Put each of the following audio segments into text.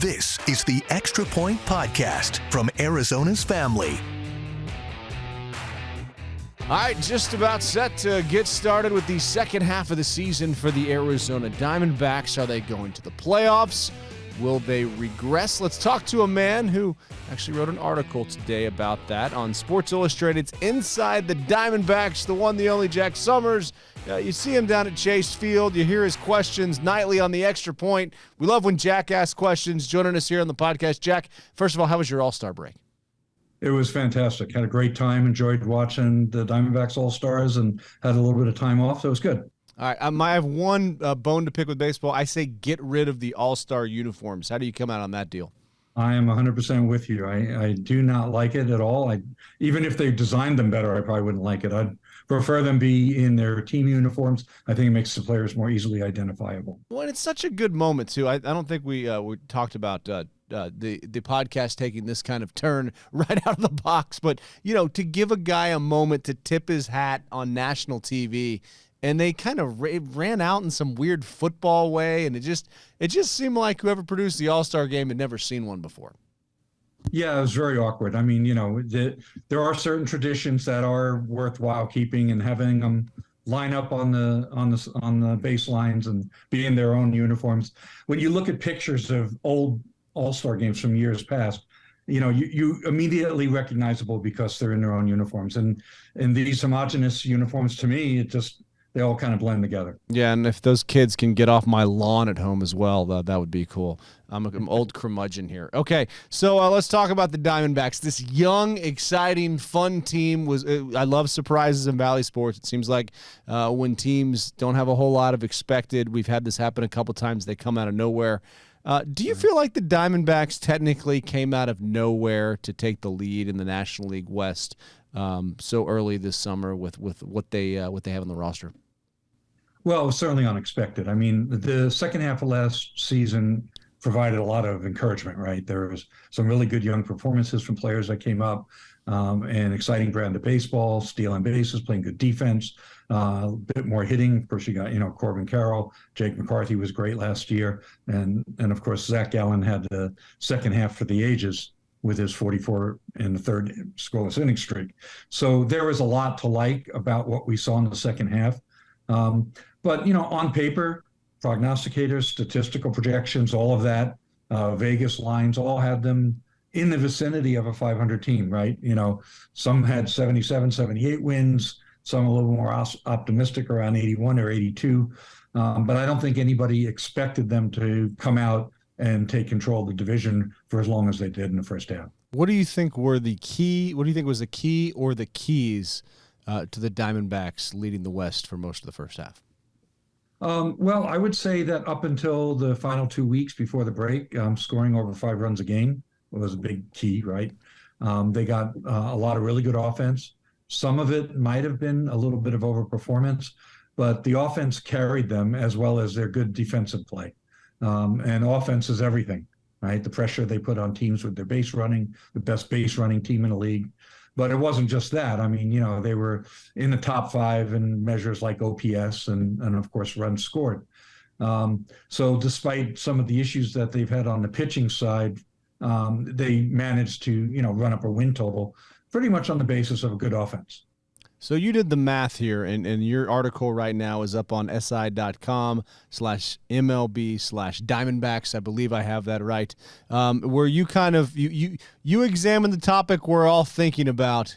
This is the Extra Point Podcast from Arizona's Family. All right, just about set to get started with the second half of the season for the Arizona Diamondbacks. Are they going to the playoffs? Will they regress? Let's talk to a man who actually wrote an article today about that on Sports Illustrated's Inside the Diamondbacks, the one, the only Jack Sommers. You see him down at Chase Field. You hear his questions nightly on the Extra Point. We love when Jack asks questions. Joining us here on the podcast. Jack, first of all, how was your All-Star break? It was fantastic. Had a great time. Enjoyed watching the Diamondbacks All-Stars and had a little bit of time off, so it was good. All right, I have one bone to pick with baseball. I say get rid of the All-Star uniforms. How do you come out on that deal? I am 100% with you. I do not like it at all. Even if they designed them better, I probably wouldn't like it. I'd prefer them be in their team uniforms. I think it makes the players more easily identifiable. Well, and it's such a good moment, too. I don't think we talked about the podcast taking this kind of turn right out of the box. But, to give a guy a moment to tip his hat on national TV, and they kind of ran out in some weird football way, and it just seemed like whoever produced the All-Star game had never seen one before. Yeah, it was very awkward. I mean, there are certain traditions that are worthwhile keeping, and having them line up on the baselines and be in their own uniforms. When you look at pictures of old All-Star games from years past, you immediately recognizable because they're in their own uniforms. And these homogenous uniforms, to me, they all kind of blend together. Yeah, and if those kids can get off my lawn at home as well, that would be cool. I'm an old curmudgeon here. Okay, so let's talk about the Diamondbacks. This young, exciting, fun team I love surprises in Valley Sports. It seems like when teams don't have a whole lot of expected, we've had this happen a couple times, they come out of nowhere. Do you feel like the Diamondbacks technically came out of nowhere to take the lead in the National League West so early this summer with what they have on the roster? Well, it was certainly unexpected. I mean, the second half of last season provided a lot of encouragement, right? There was some really good young performances from players that came up, and exciting brand of baseball, stealing bases, playing good defense, a bit more hitting. Of course, you got, Corbin Carroll, Jake McCarthy was great last year. And of course, Zach Gallen had the second half for the ages with his 44 and the third scoreless inning streak. So there was a lot to like about what we saw in the second half. But, on paper, prognosticators, statistical projections, all of that, Vegas lines, all had them in the vicinity of a 500 team, right? Some had 77, 78 wins, some a little more optimistic around 81 or 82. But I don't think anybody expected them to come out and take control of the division for as long as they did in the first half. What do you think was the key or the keys to the Diamondbacks leading the West for most of the first half? Well, I would say that up until the final 2 weeks before the break, scoring over 5 runs a game was a big key, right? They got a lot of really good offense. Some of it might have been a little bit of overperformance, but the offense carried them as well as their good defensive play. And offense is everything, right? The pressure they put on teams with their base running, the best base running team in the league. But it wasn't just that. I mean, they were in the top 5 in measures like OPS and of course, runs scored. So despite some of the issues that they've had on the pitching side, they managed to, run up a win total pretty much on the basis of a good offense. So you did the math here, and your article right now is up on si.com/MLB/Diamondbacks. I believe I have that right. Where you kind of you examine the topic we're all thinking about.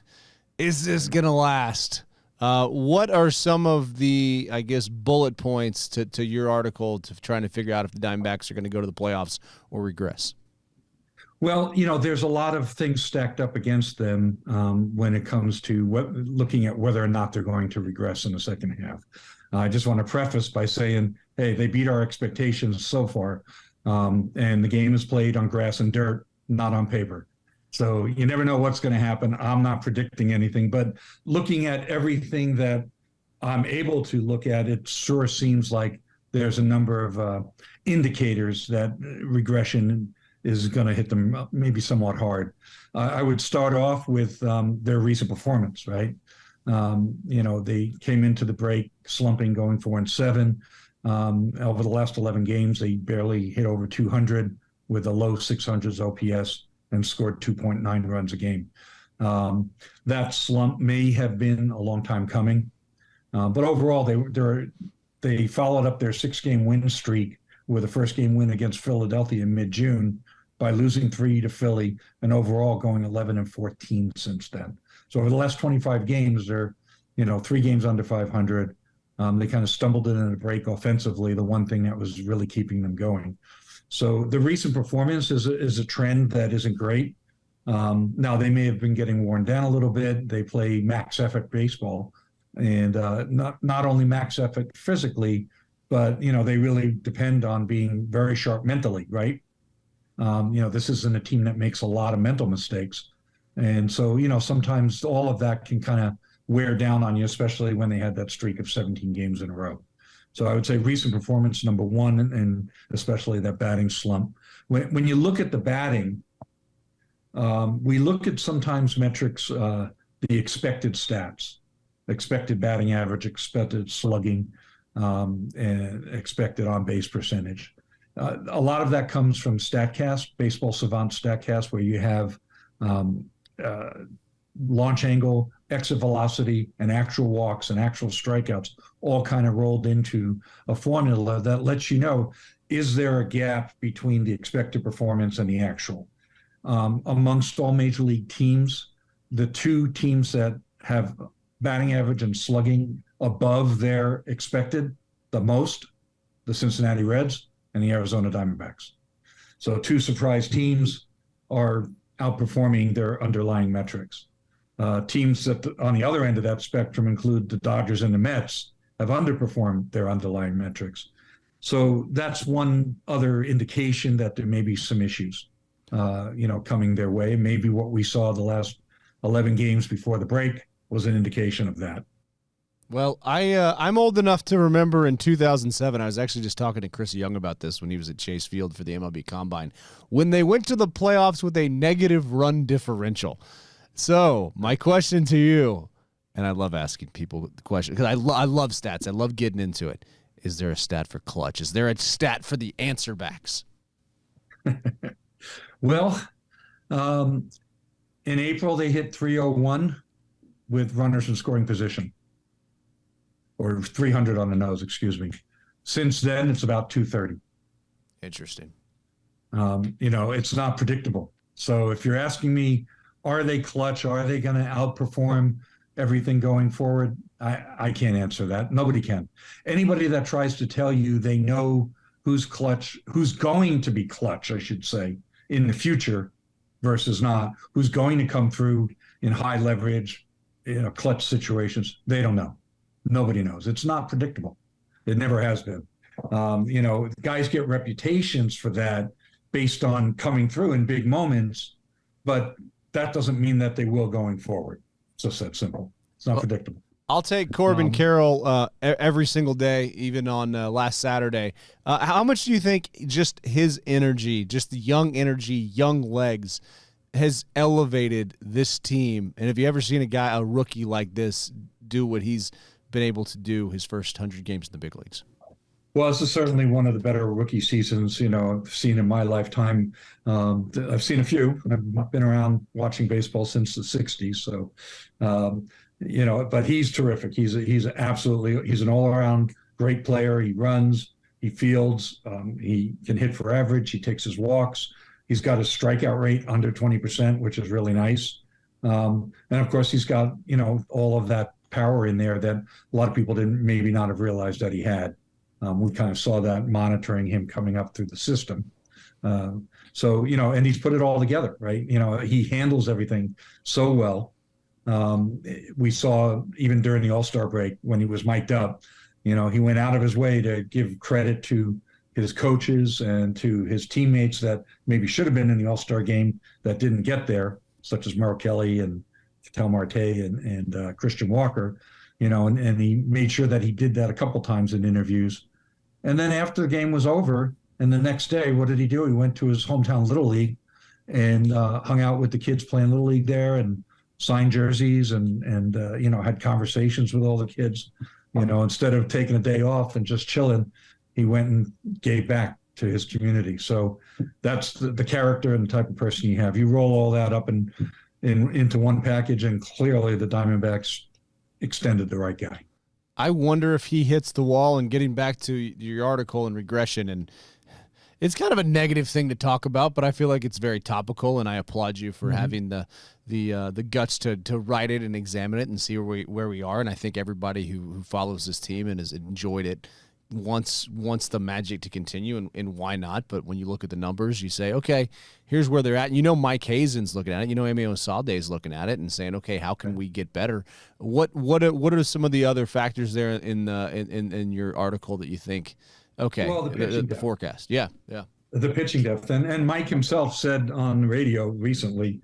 Is this going to last? What are some of the, I guess, bullet points to your article to trying to figure out if the Diamondbacks are going to go to the playoffs or regress? Well, there's a lot of things stacked up against them when it comes to looking at whether or not they're going to regress in the second half. I just want to preface by saying, hey, they beat our expectations so far, and the game is played on grass and dirt, not on paper. So you never know what's going to happen. I'm not predicting anything, but looking at everything that I'm able to look at, it sure seems like there's a number of indicators that regression is going to hit them maybe somewhat hard. I would start off with their recent performance, right? They came into the break slumping, going 4-7. Over the last 11 games, they barely hit over 200. with a low 600s OPS and scored 2.9 runs a game. That slump may have been a long time coming, but overall they followed up their 6-game win streak with a first-game win against Philadelphia in mid-June by losing 3 to Philly, and overall going 11-14 since then. So over the last 25 games, they're 3 games under 500. They kind of stumbled in a break offensively, the one thing that was really keeping them going. So the recent performance is a trend that isn't great. Now, they may have been getting worn down a little bit. They play max effort baseball, and not only max effort physically, but they really depend on being very sharp mentally, right? This isn't a team that makes a lot of mental mistakes. And so, sometimes all of that can kind of wear down on you, especially when they had that streak of 17 games in a row. So I would say recent performance, number one, and especially that batting slump. When you look at the batting, we look at sometimes metrics, the expected stats, expected batting average, expected slugging, and expected on-base percentage. A lot of that comes from StatCast, Baseball Savant StatCast, where you have launch angle, exit velocity, and actual walks and actual strikeouts all kind of rolled into a formula that lets you know, is there a gap between the expected performance and the actual? Amongst all major league teams, the 2 teams that have batting average and slugging above their expected the most, the Cincinnati Reds and the Arizona Diamondbacks. So 2 surprise teams are outperforming their underlying metrics. Teams that on the other end of that spectrum include the Dodgers and the Mets have underperformed their underlying metrics. So that's one other indication that there may be some issues, coming their way. Maybe what we saw the last 11 games before the break was an indication of that. Well, I'm old enough to remember in 2007, I was actually just talking to Chris Young about this when he was at Chase Field for the MLB Combine, when they went to the playoffs with a negative run differential. So my question to you, and I love asking people the question because I love stats. I love getting into it. Is there a stat for clutch? Is there a stat for the answer backs? Well, in April, they hit 301 with runners in scoring position, or 300 on the nose, excuse me. Since then, it's about 230. Interesting. It's not predictable. So if you're asking me, are they clutch? Are they going to outperform everything going forward? I can't answer that. Nobody can. Anybody that tries to tell you they know who's clutch, who's going to be clutch, I should say, in the future versus not, who's going to come through in high leverage, clutch situations, they don't know. Nobody knows. It's not predictable. It never has been. Guys get reputations for that based on coming through in big moments, but that doesn't mean that they will going forward. It's just that simple. It's not predictable. I'll take Corbin Carroll every single day, even on last Saturday. How much do you think just his energy, just the young energy, young legs, has elevated this team? And have you ever seen a rookie like this, do what he's been able to do his first 100 games in the big leagues? Well, this is certainly one of the better rookie seasons, I've seen in my lifetime. I've seen a few. I've been around watching baseball since the 60s. So, but he's terrific. He's an all-around great player. He runs, he fields, he can hit for average. He takes his walks. He's got a strikeout rate under 20%, which is really nice. And of course, he's got, all of that power in there that a lot of people didn't maybe not have realized that he had. We kind of saw that monitoring him coming up through the system. So, and he's put it all together, right? He handles everything so well. We saw even during the All-Star break when he was mic'd up, he went out of his way to give credit to his coaches and to his teammates that maybe should have been in the All-Star game that didn't get there, such as Merrill Kelly and Ketel Marte and Christian Walker, and he made sure that he did that a couple times in interviews. And then after the game was over, and the next day, what did he do? He went to his hometown Little League and hung out with the kids playing Little League there and signed jerseys and had conversations with all the kids. Instead of taking a day off and just chilling, he went and gave back to his community. So that's the character and the type of person you have. You roll all that up into one package, and clearly the Diamondbacks extended the right guy. I wonder if he hits the wall. And getting back to your article and regression, and it's kind of a negative thing to talk about, but I feel like it's very topical, and I applaud you for having the guts to write it and examine it and see where we are. And I think everybody who follows this team and has enjoyed it wants the magic to continue, and why not? But when you look at the numbers, you say, okay, here's where they're at. And Mike Hazen's looking at it. Emi Osade's looking at it and saying, okay, how can we get better? What are some of the other factors there in your article that you think, okay, well, the forecast? Yeah. The pitching depth. And Mike himself said on the radio recently,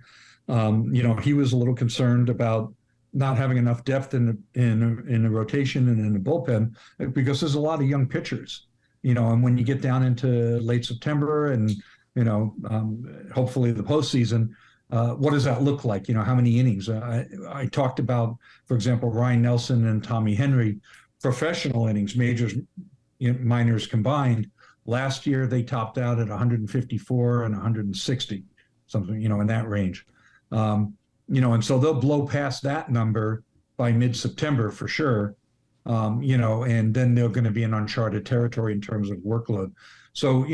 he was a little concerned about not having enough depth in the rotation and in the bullpen, because there's a lot of young pitchers, and when you get down into late September and, hopefully the postseason, what does that look like? How many innings? I talked about, for example, Ryan Nelson and Tommy Henry, professional innings, majors, minors combined. Last year, they topped out at 154 and 160, something, in that range. And so they'll blow past that number by mid-September for sure, and then they're going to be in uncharted territory in terms of workload. So,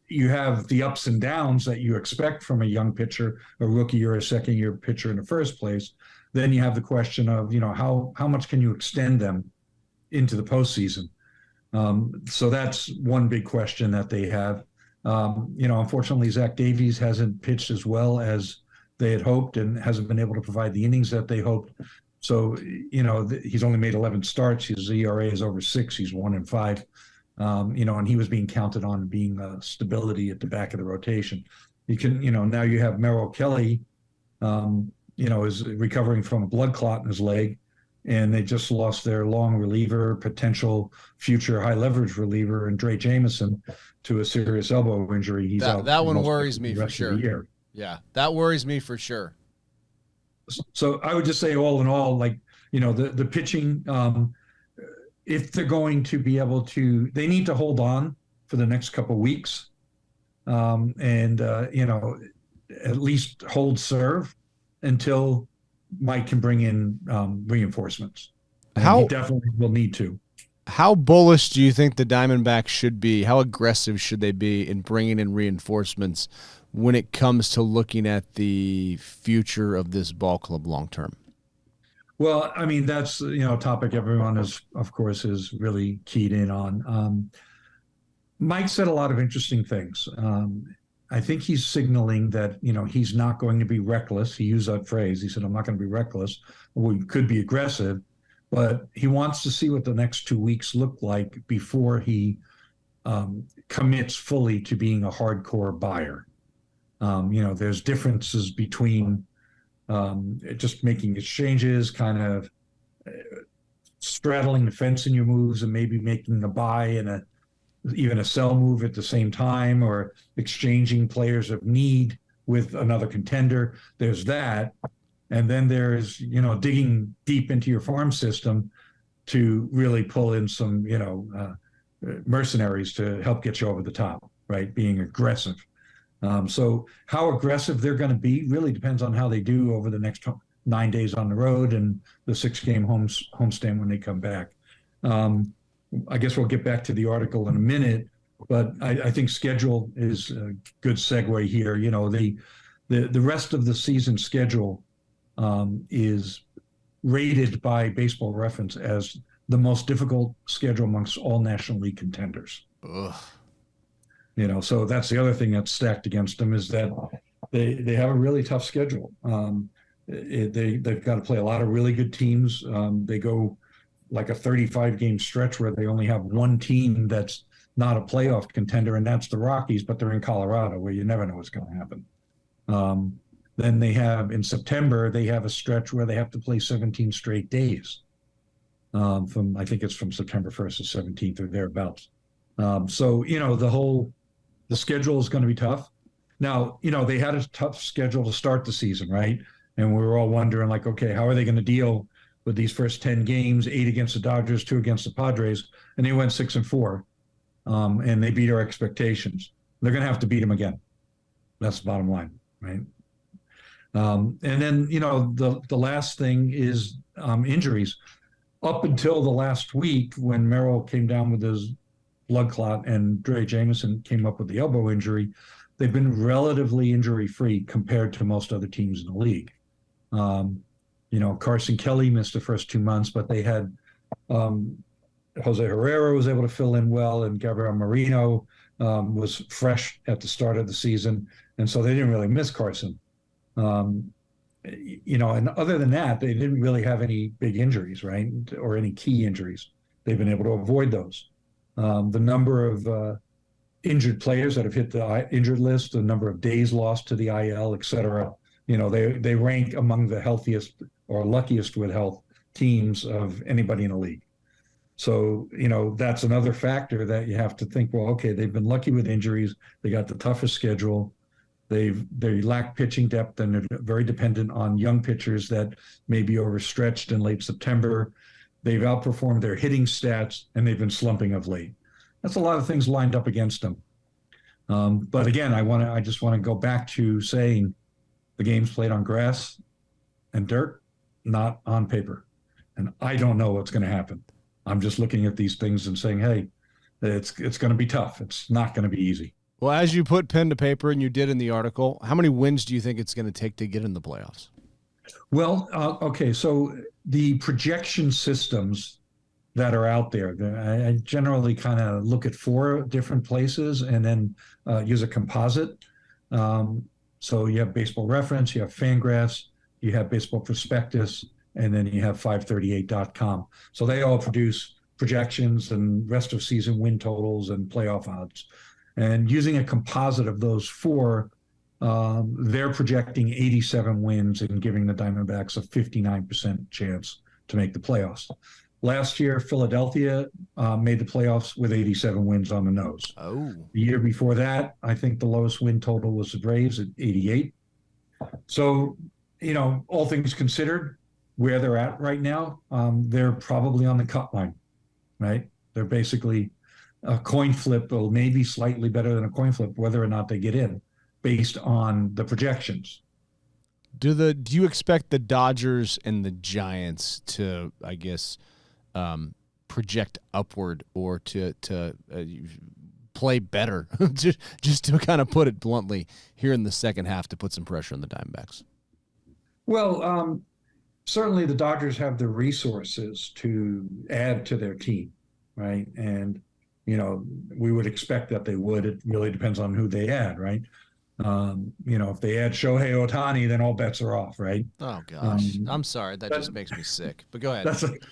you have the ups and downs that you expect from a young pitcher, a rookie or a second-year pitcher in the first place. Then you have the question of, how much can you extend them into the postseason? So that's one big question that they have. Unfortunately, Zach Davies hasn't pitched as well as they had hoped and hasn't been able to provide the innings that they hoped. So, he's only made 11 starts. His ERA is over 6. He's 1-5. And he was being counted on being stability at the back of the rotation. You can, now you have Merrill Kelly, is recovering from a blood clot in his leg. And they just lost their long reliever, potential future high leverage reliever, and Dre Jameson to a serious elbow injury. He's out. That one worries me for sure. Yeah, that worries me for sure. So I would just say, all in all, the pitching, if they're going to be able to, they need to hold on for the next couple of weeks, and at least hold serve until Mike can bring in reinforcements. He definitely will need to. How bullish do you think the Diamondbacks should be? How aggressive should they be in bringing in reinforcements when it comes to looking at the future of this ball club long term? Well, I mean, that's a topic everyone is really keyed in on. Mike said a lot of interesting things. I think he's signaling that, he's not going to be reckless. He used that phrase. He said, I'm not going to be reckless. We could be aggressive, but he wants to see what the next 2 weeks look like before he commits fully to being a hardcore buyer. There's differences between just making exchanges, kind of straddling the fence in your moves, and maybe making a buy and even a sell move at the same time, or exchanging players of need with another contender. There's that. And then there's, digging deep into your farm system to really pull in some, mercenaries to help get you over the top, right? Being aggressive. So how aggressive they're going to be really depends on how they do over the next 9 days on the road and the 6-game homestand when they come back. I guess we'll get back to the article in a minute, but I think schedule is a good segue here. The rest of the season schedule is rated by Baseball Reference as the most difficult schedule amongst all National League contenders. Ugh. So that's the other thing that's stacked against them, is that they have a really tough schedule. They've got to play a lot of really good teams. They go like a 35-game stretch where they only have one team that's not a playoff contender, and that's the Rockies, but they're in Colorado, where you never know what's going to happen. Then they have, in September, they have a stretch where they have to play 17 straight days. I think it's from September 1st to 17th or thereabouts. So, the schedule is going to be tough. Now, they had a tough schedule to start the season, right? And we were all wondering, okay, how are they going to deal with these first 10 games, 8 against the Dodgers, 2 against the Padres, and they went 6-4. and they beat our expectations. They're going to have to beat them again. That's the bottom line, right? And then, the last thing is injuries. Up until the last week when Merrill came down with his blood clot and Dre Jameson came up with the elbow injury, they've been relatively injury-free compared to most other teams in the league. Carson Kelly missed the first 2 months, but they had Jose Herrera was able to fill in well, and Gabriel Marino was fresh at the start of the season, and so they didn't really miss Carson. And other than that, they didn't really have any big injuries, right? Or any key injuries. They've been able to avoid those. The number of injured players that have hit the injured list, the number of days lost to the IL, et cetera, they rank among the healthiest or luckiest with health teams of anybody in the league. So, that's another factor that you have to think, well, okay, they've been lucky with injuries. They got the toughest schedule. They lack pitching depth, and they're very dependent on young pitchers that may be overstretched in late September. They've outperformed their hitting stats, and they've been slumping of late. That's a lot of things lined up against them. But again, I just want to go back to saying the game's played on grass and dirt, not on paper. And I don't know what's going to happen. I'm just looking at these things and saying, hey, it's going to be tough. It's not going to be easy. Well, as you put pen to paper, and you did in the article, how many wins do you think it's going to take to get in the playoffs? Well, okay, so the projection systems that are out there, I generally kind of look at 4 different places and then use a composite. So you have Baseball Reference, you have Fangraphs, you have Baseball Prospectus, and then you have 538.com. So they all produce projections and rest of season win totals and playoff odds. And using a composite of those 4, they're projecting 87 wins and giving the Diamondbacks a 59% chance to make the playoffs. Last year, Philadelphia made the playoffs with 87 wins on the nose. Oh. The year before that, I think the lowest win total was the Braves at 88. So, all things considered, where they're at right now, they're probably on the cut line, right? They're basically a coin flip, or maybe slightly better than a coin flip, whether or not they get in, based on the projections. Do you expect the Dodgers and the Giants to, I guess, project upward, or to play better, just to kind of put it bluntly, here in the second half, to put some pressure on the Diamondbacks? Well, certainly the Dodgers have the resources to add to their team, right? And we would expect that they would. It really depends on who they add, right? If they add Shohei Ohtani, then all bets are off, right? Oh gosh, I'm sorry, that just makes me sick. But go ahead.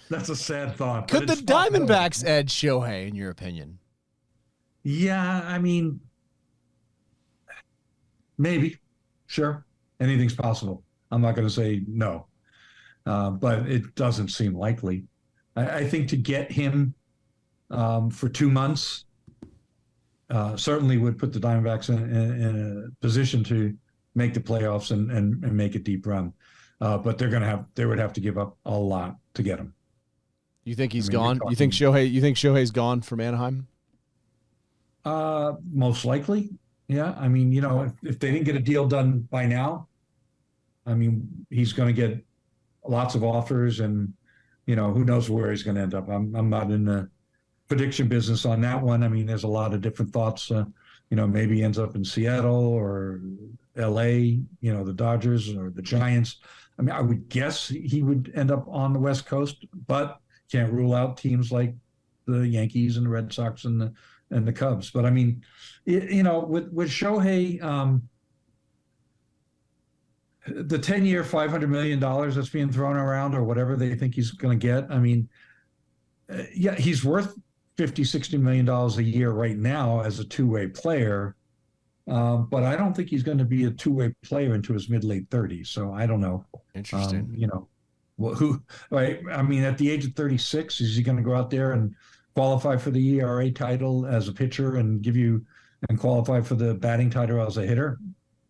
That's a sad thought. Could the Diamondbacks add Shohei, in your opinion? Yeah, I mean, maybe, sure, anything's possible. I'm not going to say no, but it doesn't seem likely. I think to get him for 2 months certainly would put the Diamondbacks in a position to make the playoffs and make a deep run. But they would have to give up a lot to get him. You think he's gone? You think Shohei's gone from Anaheim? Most likely, yeah. I mean, if they didn't get a deal done by now, I mean, he's going to get lots of offers, and who knows where he's going to end up. I'm not in the prediction business on that one. I mean, there's a lot of different thoughts. Maybe he ends up in Seattle or LA, the Dodgers or the Giants. I mean, I would guess he would end up on the West Coast, but can't rule out teams like the Yankees and the Red Sox and the Cubs. But I mean, with Shohei, the 10-year, $500 million that's being thrown around, or whatever they think he's going to get. I mean, yeah, he's worth $50-60 million a year right now as a two-way player. But I don't think he's going to be a two-way player into his mid-late 30s. So I don't know. Interesting. Right? I mean, at the age of 36, is he going to go out there and qualify for the ERA title as a pitcher and qualify for the batting title as a hitter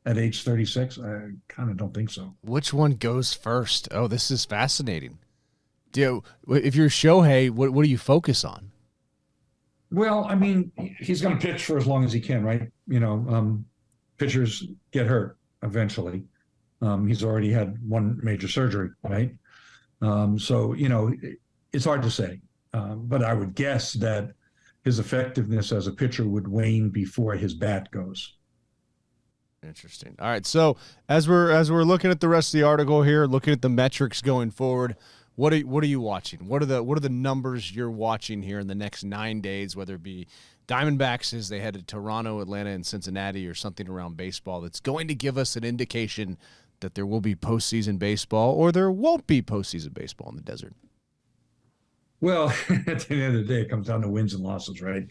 at age 36? I kind of don't think so. Which one goes first? Oh, this is fascinating. If you're Shohei, what do you focus on? Well, I mean, he's going to pitch for as long as he can, right? Pitchers get hurt eventually. He's already had one major surgery, right? So, it's hard to say. But I would guess that his effectiveness as a pitcher would wane before his bat goes. Interesting. All right. So as we're looking at the rest of the article here, looking at the metrics going forward, what are you watching? What are the numbers you're watching here in the next 9 days, whether it be Diamondbacks as they head to Toronto, Atlanta, and Cincinnati, or something around baseball that's going to give us an indication that there will be postseason baseball or there won't be postseason baseball in the desert? Well, at the end of the day, it comes down to wins and losses, right?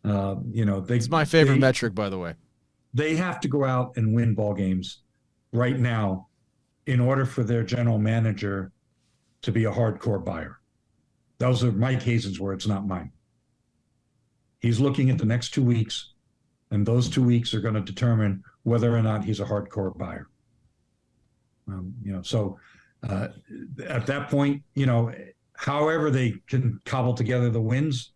It's my favorite metric, by the way. They have to go out and win ball games right now in order for their general manager to be a hardcore buyer. Those are Mike Hazen's words, not mine. He's looking at the next 2 weeks, and those 2 weeks are going to determine whether or not he's a hardcore buyer. So at that point, however they can cobble together the wins,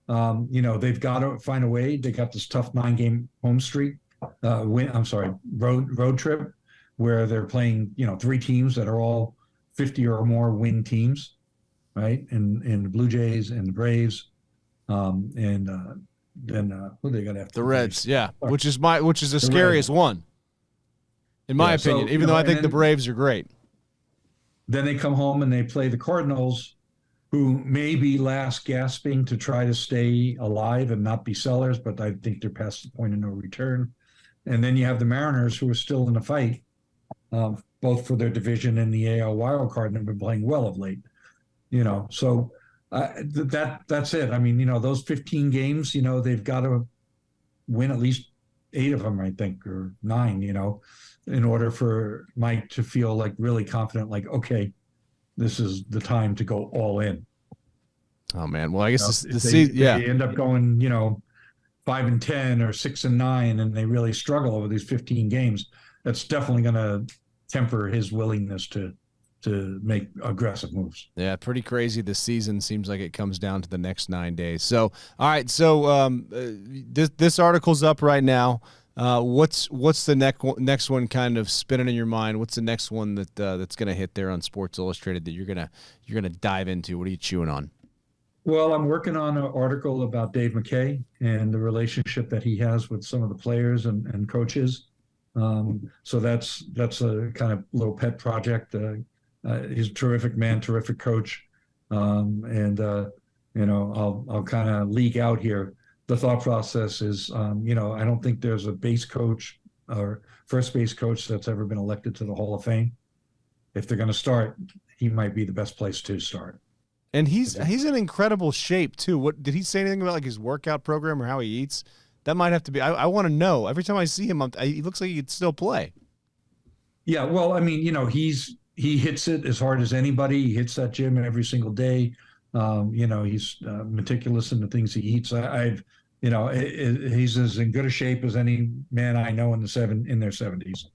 they've got to find a way. They got this tough 9-game home streak, road trip, where they're playing, 3 teams that are all 50 or more win teams, right? And the Blue Jays and the Braves, and then who they got after? The Reds, yeah, which is the scariest one, in my opinion. Even though I think the Braves are great. Then they come home and they play the Cardinals, who may be last gasping to try to stay alive and not be sellers, but I think they're past the point of no return. And then you have the Mariners, who are still in the fight, both for their division and the AL wild card, and have been playing well of late. So that's it. I mean, those 15 games, they've got to win at least 8 of them, I think, or 9, in order for Mike to feel like really confident, like, okay, this is the time to go all in. Oh man. Well, I guess if they end up going, 5-10 or 6-9, and they really struggle over these 15 games, that's definitely going to temper his willingness to make aggressive moves. Yeah, pretty crazy. The season seems like it comes down to the next 9 days. So, all right. So this article's up right now. What's the next one kind of spinning in your mind? What's the next one that's going to hit there on Sports Illustrated that you're gonna dive into? What are you chewing on? Well, I'm working on an article about Dave McKay and the relationship that he has with some of the players and coaches. So that's a kind of little pet project. He's a terrific man, terrific coach. I'll kind of leak out here. The thought process is, I don't think there's a base coach or first base coach that's ever been elected to the Hall of Fame. If they're going to start, he might be the best place to start. And he's in incredible shape too. What did he say anything about, like, his workout program or how he eats? That might have to be. I want to know. Every time I see him, he looks like he could still play. Yeah, well, I mean, he hits it as hard as anybody. He hits that gym every single day. He's meticulous in the things he eats. He's as in good a shape as any man I know in their 70s.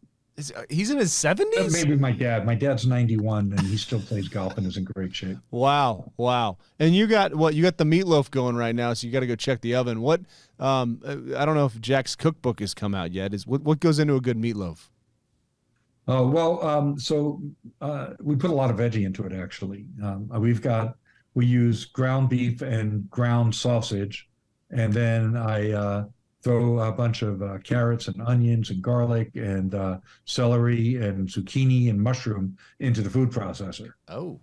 He's in his 70s? Maybe my dad. My dad's 91, and he still plays golf and is in great shape. Wow. And you got the meatloaf going right now, so you got to go check the oven. What? I don't know if Jack's cookbook has come out yet. What goes into a good meatloaf? Oh, well, so we put a lot of veggie into it, actually. We use ground beef and ground sausage, and then I throw a bunch of carrots and onions and garlic and celery and zucchini and mushroom into the food processor. Oh.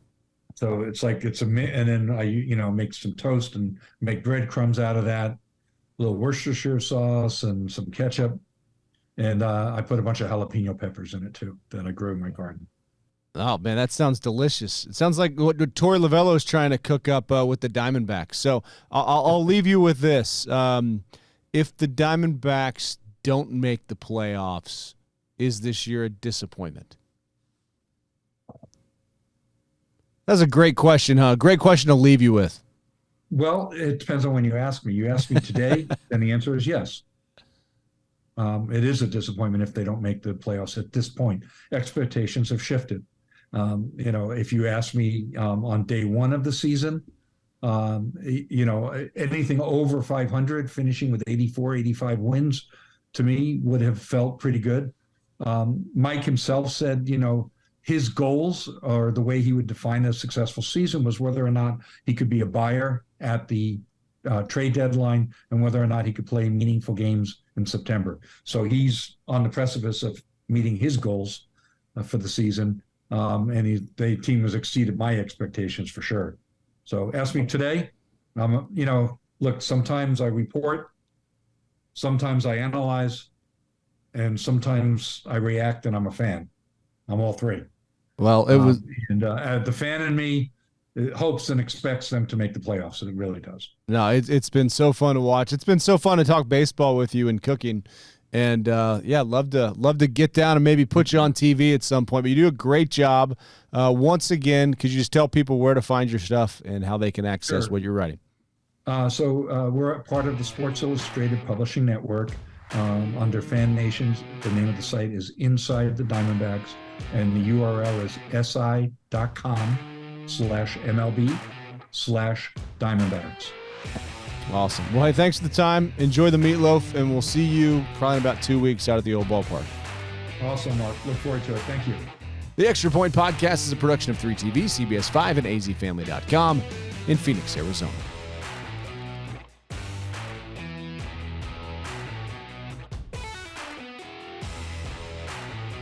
So it's and then I, make some toast and make breadcrumbs out of that, a little Worcestershire sauce and some ketchup. And I put a bunch of jalapeno peppers in it too that I grew in my garden. Oh man, that sounds delicious. It sounds like what Torey Lovello is trying to cook up with the Diamondbacks. So I'll leave you with this. If the Diamondbacks don't make the playoffs, is this year a disappointment? That's a great question, huh? Great question to leave you with. Well, it depends on when you ask me. You ask me today, then the answer is yes. It is a disappointment if they don't make the playoffs at this point. Expectations have shifted. If you ask me on day 1 of the season, Anything over 500, finishing with 84, 85 wins, to me would have felt pretty good. Mike himself said, his goals, or the way he would define a successful season, was whether or not he could be a buyer at the trade deadline and whether or not he could play meaningful games in September. So he's on the precipice of meeting his goals for the season. And the team has exceeded my expectations for sure. So ask me today, look, sometimes I report, sometimes I analyze, and sometimes I react and I'm a fan. I'm all three. Well, it was, the fan in me hopes and expects them to make the playoffs, and it really does. No, it's been so fun to watch. It's been so fun to talk baseball with you and cooking, and love to get down and maybe put you on TV at some point. But you do a great job. Once again, could you just tell people where to find your stuff and how they can access what you're writing? So we're part of the Sports Illustrated Publishing Network under Fan Nations. The name of the site is Inside the Diamondbacks, and the URL is si.com/MLB/Diamondbacks. Awesome. Well, hey, thanks for the time. Enjoy the meatloaf, and we'll see you probably in about 2 weeks out at the old ballpark. Awesome, Mark. Look forward to it. Thank you. The Extra Point Podcast is a production of 3TV, CBS 5, and azfamily.com in Phoenix, Arizona.